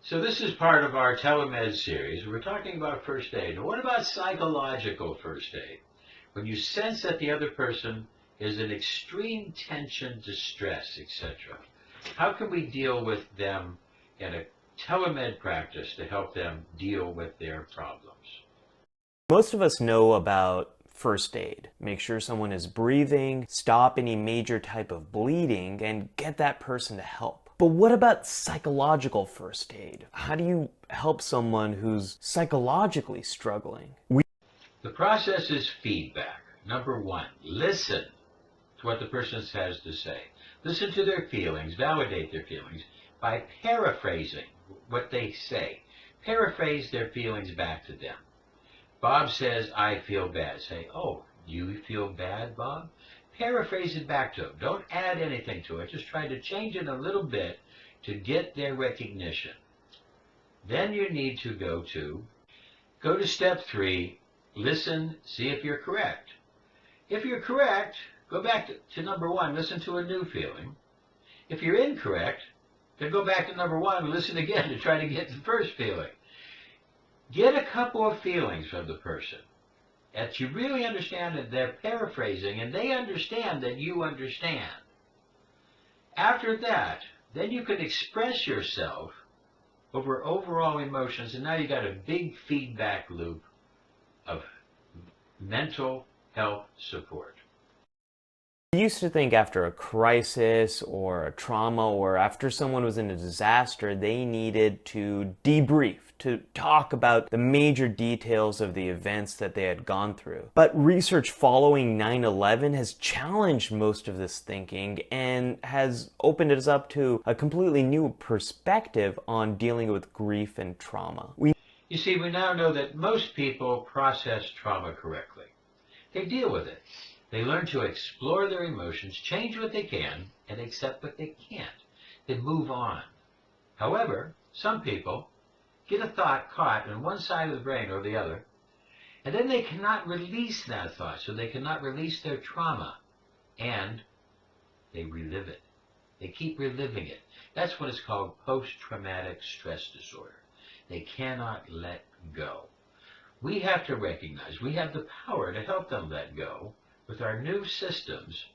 So this is part of our TeleMed series. We're talking about first aid. What about psychological first aid? When you sense that the other person is in extreme tension, distress, etc. How can we deal with them in a TeleMed practice to help them deal with their problems? Most of us know about first aid. Make sure someone is breathing, stop any major type of bleeding, and get that person to help. But what about psychological first aid? How do you help someone who's psychologically struggling? The process is feedback. Number one, listen to what the person has to say. Listen to their feelings, validate their feelings by paraphrasing what they say. Paraphrase their feelings back to them. Bob says, I feel bad. Say, oh, you feel bad, Bob? Paraphrase it back to them. Don't add anything to it. Just try to change it a little bit to get their recognition. Then you need to go to step 3, listen, see if you're correct. If you're correct, go back to number 1, listen to a new feeling. If you're incorrect, then go back to number 1, listen again to try to get the first feeling. Get a couple of feelings from the person that you really understand that they're paraphrasing and they understand that you understand. After that, then you can express yourself over overall emotions, and now you got a big feedback loop of mental health support. We used to think after a crisis or a trauma or after someone was in a disaster, they needed to debrief, to talk about the major details of the events that they had gone through. But research following 9/11 has challenged most of this thinking and has opened us up to a completely new perspective on dealing with grief and trauma. You see, we now know that most people process trauma correctly. They deal with it. They learn to explore their emotions, change what they can, and accept what they can't. They move on. However, some people get a thought caught on one side of the brain or the other, and then they cannot release that thought, so they cannot release their trauma, and they relive it. They keep reliving it. That's what is called post-traumatic stress disorder. They cannot let go. We have to recognize we have the power to help them let go with our new systems,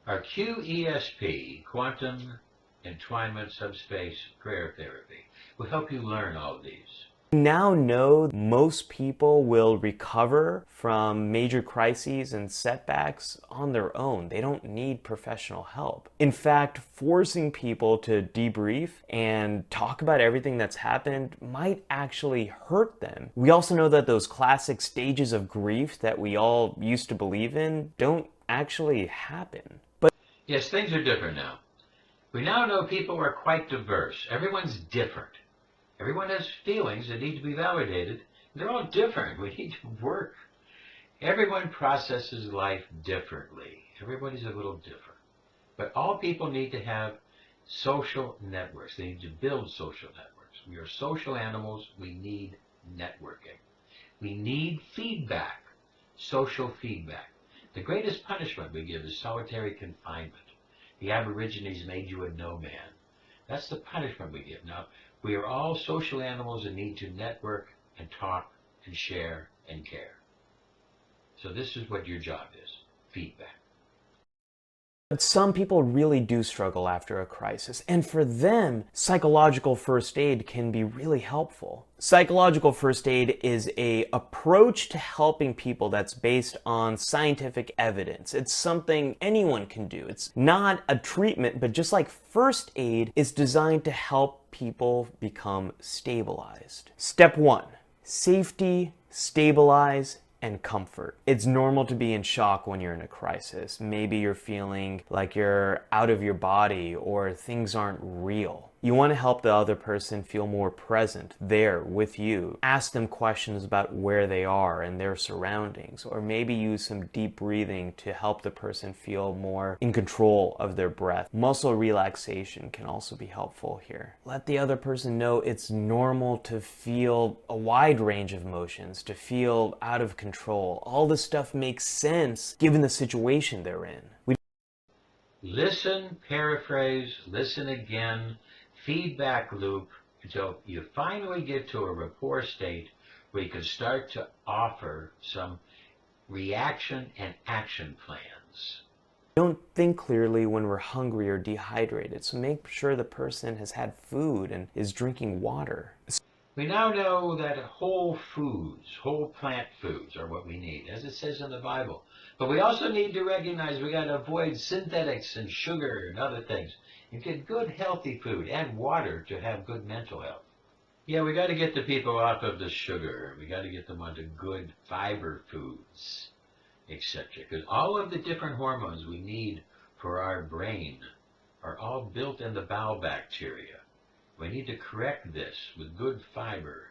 our QESP, Quantum Entwinement Subspace Prayer Therapy, will help you learn all of these. We now know most people will recover from major crises and setbacks on their own. They don't need professional help. In fact, forcing people to debrief and talk about everything that's happened might actually hurt them. We also know that those classic stages of grief that we all used to believe in don't actually happen. But yes, things are different now. We now know people are quite diverse. Everyone's different. Everyone has feelings that need to be validated. They're all different. We need to work. Everyone processes life differently. Everybody's a little different. But all people need to have social networks. They need to build social networks. We are social animals. We need networking. We need feedback, social feedback. The greatest punishment we give is solitary confinement. The Aborigines made you a no man. That's the punishment we give. Now, we are all social animals and need to network and talk and share and care. So this is what your job is, feedback. But some people really do struggle after a crisis, and for them, psychological first aid can be really helpful. Psychological first aid is an approach to helping people that's based on scientific evidence. It's something anyone can do. It's not a treatment, but just like first aid is designed to help people become stabilized. Step 1, safety, stabilize, and comfort. It's normal to be in shock when you're in a crisis. Maybe you're feeling like you're out of your body or things aren't real. You want to help the other person feel more present there with you. Ask them questions about where they are and their surroundings, or maybe use some deep breathing to help the person feel more in control of their breath. Muscle relaxation can also be helpful here. Let the other person know it's normal to feel a wide range of emotions, to feel out of control. All this stuff makes sense given the situation they're in. Listen, paraphrase, listen again, feedback loop, until you finally get to a rapport state where you can start to offer some reaction and action plans. We don't think clearly when we're hungry or dehydrated, so make sure the person has had food and is drinking water. We now know that whole foods, whole plant foods are what we need, as it says in the Bible. But we also need to recognize we got to avoid synthetics and sugar and other things and get good healthy food and water to have good mental health. Yeah, we got to get the people off of the sugar. We got to get them onto good fiber foods, etc. Because all of the different hormones we need for our brain are all built in the bowel bacteria. We need to correct this with good fiber.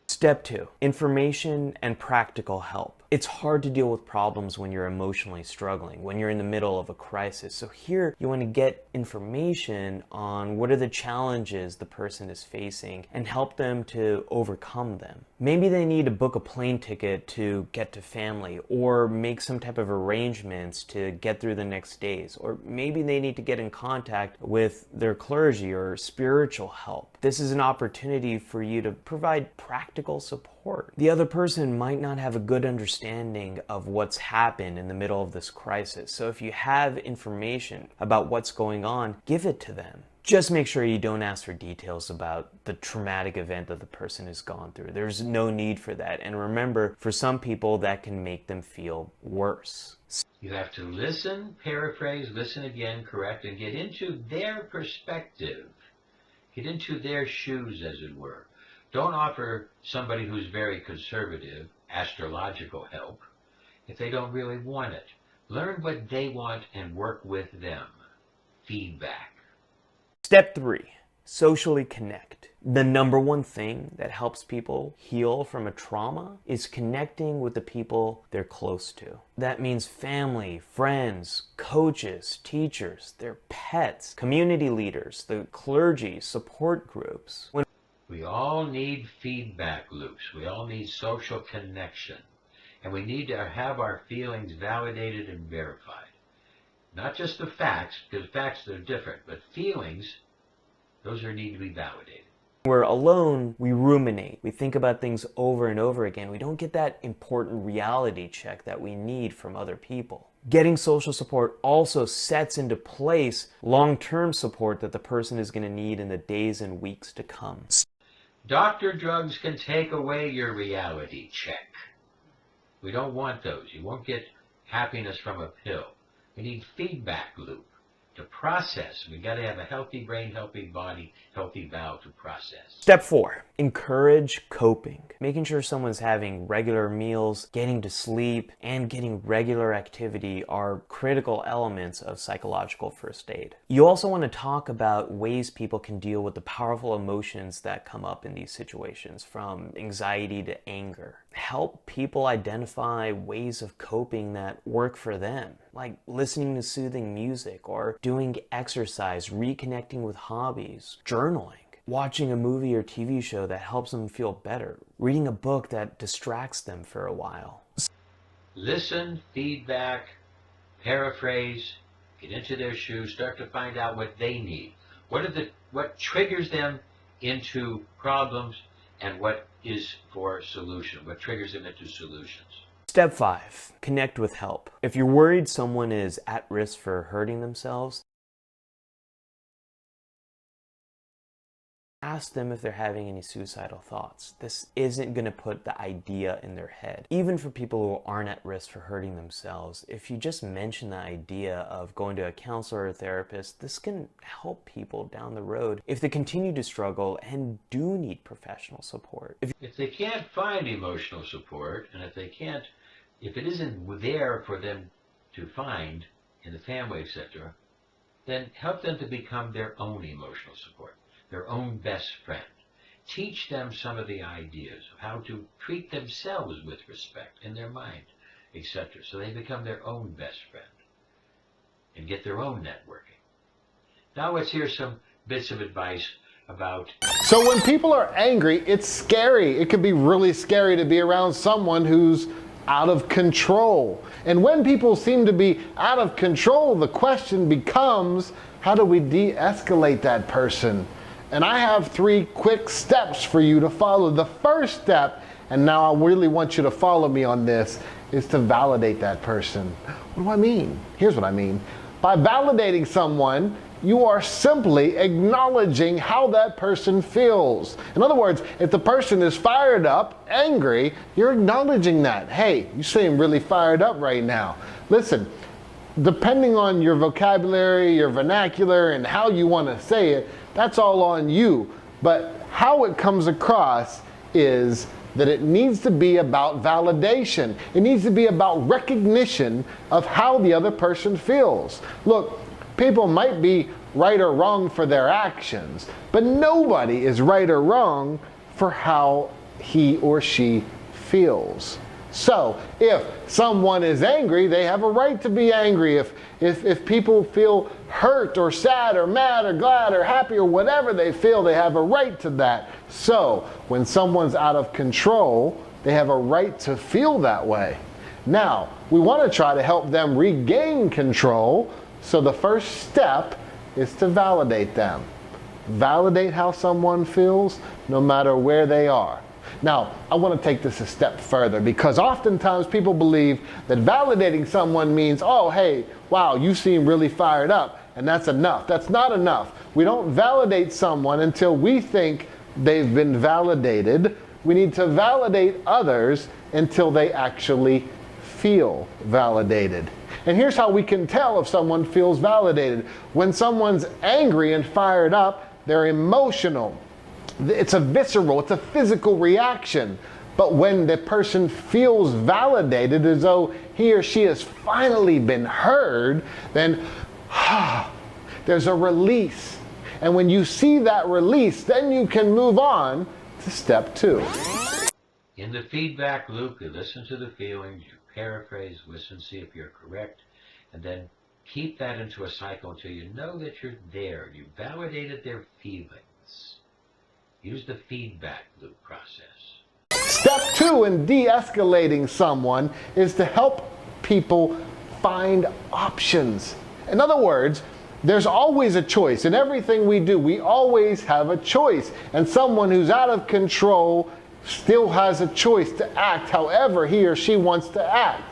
Step 2, information and practical help. It's hard to deal with problems when you're emotionally struggling, when you're in the middle of a crisis. So here you want to get information on what are the challenges the person is facing and help them to overcome them. Maybe they need to book a plane ticket to get to family, or make some type of arrangements to get through the next days, or maybe they need to get in contact with their clergy or spiritual help. This is an opportunity for you to provide practical support. The other person might not have a good understanding of what's happened in the middle of this crisis. So if you have information about what's going on, give it to them. Just make sure you don't ask for details about the traumatic event that the person has gone through. There's no need for that. And remember, for some people, that can make them feel worse. You have to listen, paraphrase, listen again, correct, and get into their perspective. Get into their shoes, as it were. Don't offer somebody who's very conservative astrological help if they don't really want it. Learn what they want and work with them. Feedback. Step 3, socially connect. The number one thing that helps people heal from a trauma is connecting with the people they're close to. That means family, friends, coaches, teachers, their pets, community leaders, the clergy, support groups. We all need feedback loops. We all need social connection. And we need to have our feelings validated and verified. Not just the facts, because facts are different, but feelings, those need to be validated. When we're alone, we ruminate. We think about things over and over again. We don't get that important reality check that we need from other people. Getting social support also sets into place long-term support that the person is going to need in the days and weeks to come. Doctor drugs can take away your reality check. We don't want those. You won't get happiness from a pill. We need feedback loop to process. We got to have a healthy brain, healthy body, healthy bowel to process. Step 4, encourage coping. Making sure someone's having regular meals, getting to sleep, and getting regular activity are critical elements of psychological first aid. You also want to talk about ways people can deal with the powerful emotions that come up in these situations, from anxiety to anger. Help people identify ways of coping that work for them, like listening to soothing music or doing exercise, reconnecting with hobbies, journaling, watching a movie or TV show that helps them feel better, reading a book that distracts them for a while. Listen, feedback, paraphrase, get into their shoes, start to find out what they need. What triggers them into problems, and what is for solution, what triggers them into solutions. Step 5, connect with help. If you're worried someone is at risk for hurting themselves, ask them if they're having any suicidal thoughts. This isn't going to put the idea in their head. Even for people who aren't at risk for hurting themselves, if you just mention the idea of going to a counselor or a therapist, this can help people down the road if they continue to struggle and do need professional support. If they can't find emotional support, and if it isn't there for them to find in the family, etc., then help them to become their own emotional support, their own best friend. Teach them some of the ideas of how to treat themselves with respect in their mind, etc., so they become their own best friend and get their own networking. Now let's hear some bits of advice about... So when people are angry, it's scary. It can be really scary to be around someone who's out of control. And when people seem to be out of control, the question becomes, how do we de-escalate that person? And I have 3 quick steps for you to follow. The first step, and now I really want you to follow me on this, is to validate that person. What do I mean? Here's what I mean. By validating someone, you are simply acknowledging how that person feels. In other words, if the person is fired up, angry, you're acknowledging that. Hey, you seem really fired up right now. Listen, depending on your vocabulary, your vernacular, and how you want to say it, that's all on you. But how it comes across is that it needs to be about validation. It needs to be about recognition of how the other person feels. Look, people might be right or wrong for their actions, but nobody is right or wrong for how he or she feels. So, if someone is angry, they have a right to be angry. If people feel hurt or sad or mad or glad or happy or whatever they feel, they have a right to that. So, when someone's out of control, they have a right to feel that way. Now, we want to try to help them regain control, so the first step is to validate them. Validate how someone feels, no matter where they are. Now, I want to take this a step further, because oftentimes people believe that validating someone means, oh, hey, wow, you seem really fired up, and that's enough. That's not enough. We don't validate someone until we think they've been validated. We need to validate others until they actually feel validated. And here's how we can tell if someone feels validated. When someone's angry and fired up, they're emotional. It's a visceral, it's a physical reaction. But when the person feels validated, as though he or she has finally been heard, then there's a release. And when you see that release, then you can move on to step 2. In the feedback loop, you listen to the feelings, you paraphrase, listen, see if you're correct, and then keep that into a cycle until you know that you're there. You validated their feelings. Use the feedback loop process. Step 2 in de-escalating someone is to help people find options. In other words, there's always a choice. In everything we do, we always have a choice. And someone who's out of control still has a choice to act however he or she wants to act.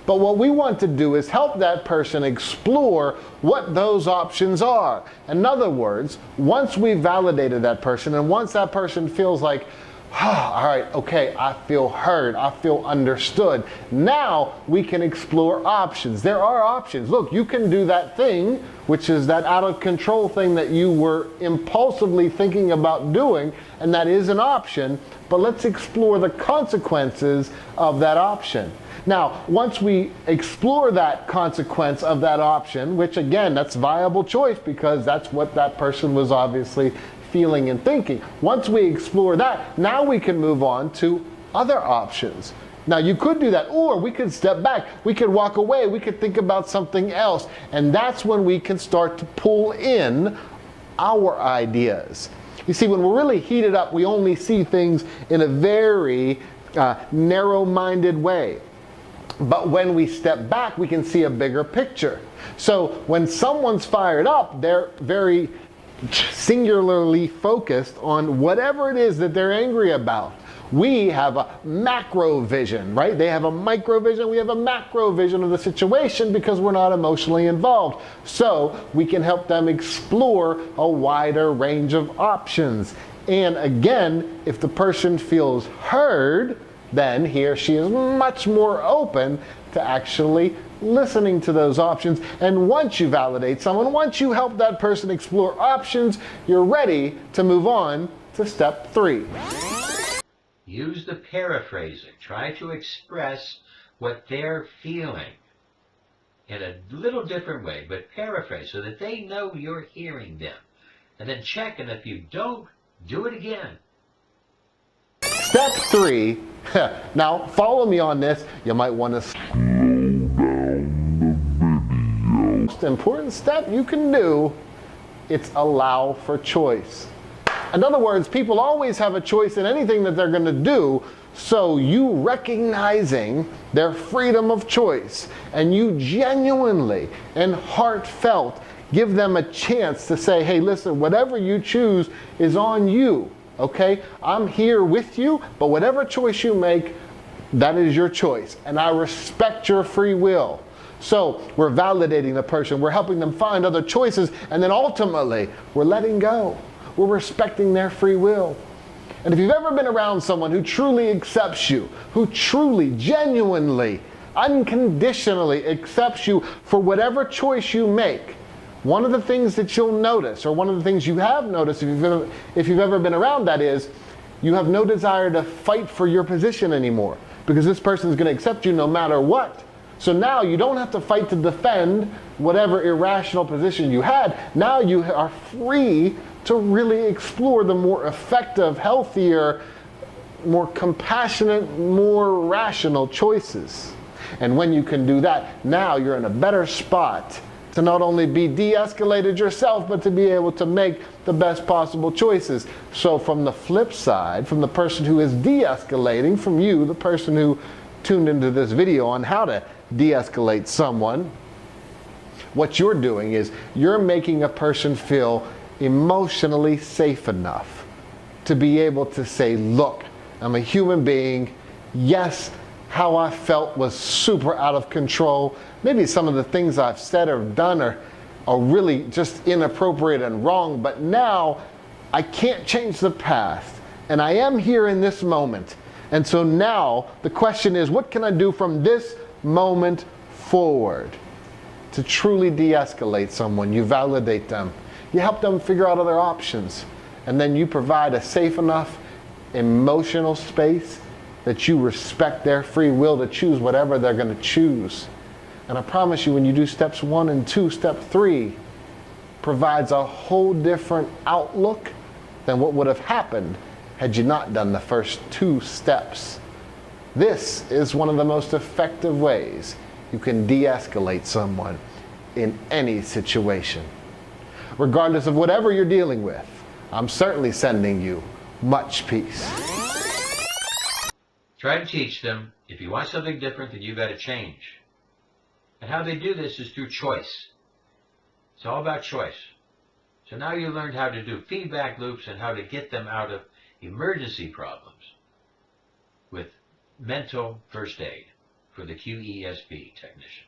But what we want to do is help that person explore what those options are. In other words, once we've validated that person, and once that person feels like, all right, okay, I feel heard, I feel understood, now we can explore options. There are options. Look, you can do that thing, which is that out of control thing that you were impulsively thinking about doing, and that is an option, but let's explore the consequences of that option. Now, once we explore that consequence of that option, which again, that's viable choice because that's what that person was obviously feeling and thinking. Once we explore that, now we can move on to other options. Now, you could do that, or we could step back, we could walk away, we could think about something else, and that's when we can start to pull in our ideas. You see, when we're really heated up, we only see things in a very narrow-minded way. But when we step back, we can see a bigger picture. So when someone's fired up, they're very singularly focused on whatever it is that they're angry about. We have a macro vision, right? They have a micro vision, we have a macro vision of the situation because we're not emotionally involved. So we can help them explore a wider range of options. And again, if the person feels heard, then he or she is much more open to actually listening to those options. And once you validate someone, once you help that person explore options, you're ready to move on to step 3. Use the paraphrasing. Try to express what they're feeling in a little different way, but paraphrase so that they know you're hearing them. And then check, and if you don't, do it again. Step 3, now follow me on this, you might want to slow down the video. Most important step you can do, it's allow for choice. In other words, people always have a choice in anything that they're going to do, so you recognizing their freedom of choice and you genuinely and heartfelt Give them a chance to say, hey, listen, whatever you choose is on you, okay? I'm here with you, but whatever choice you make, that is your choice. And I respect your free will. So we're validating the person. We're helping them find other choices. And then ultimately, we're letting go. We're respecting their free will. And if you've ever been around someone who truly accepts you, who truly, genuinely, unconditionally accepts you for whatever choice you make, one of the things that you'll notice, or one of the things you have noticed if you've ever been around that, is you have no desire to fight for your position anymore, because this person is going to accept you no matter what. So now you don't have to fight to defend whatever irrational position you had. Now you are free to really explore the more effective, healthier, more compassionate, more rational choices. And when you can do that, now you're in a better spot to not only be de-escalated yourself, but to be able to make the best possible choices. So from the flip side, from the person who is de-escalating, from you, the person who tuned into this video on how to de-escalate someone, what you're doing is you're making a person feel emotionally safe enough to be able to say, look, I'm a human being. Yes, how I felt was super out of control. Maybe some of the things I've said or done are really just inappropriate and wrong, but now I can't change the past, and I am here in this moment. And so now the question is, what can I do from this moment forward to truly de-escalate someone? You validate them. You help them figure out other options. And then you provide a safe enough emotional space that you respect their free will to choose whatever they're going to choose. And I promise you, when you do steps 1 and 2, step 3 provides a whole different outlook than what would have happened had you not done the first 2 steps. This is one of the most effective ways you can de-escalate someone in any situation. Regardless of whatever you're dealing with, I'm certainly sending you much peace. Try to teach them, if you want something different, then you've got to change. And how they do this is through choice. It's all about choice. So now you learned how to do feedback loops and how to get them out of emergency problems with mental first aid for the QESP technician.